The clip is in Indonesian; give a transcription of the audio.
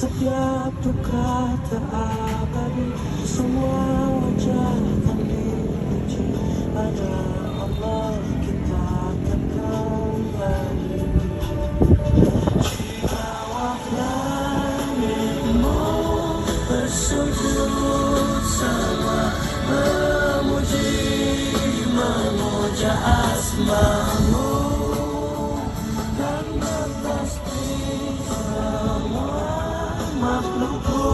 Setiap duka terabadi, semua wajah akan dipuji. Pada Allah kita akan kembali. Bawah langitmu bersujud semua, memuji memuja asmamu, dan bertasbih semua makhlukmu.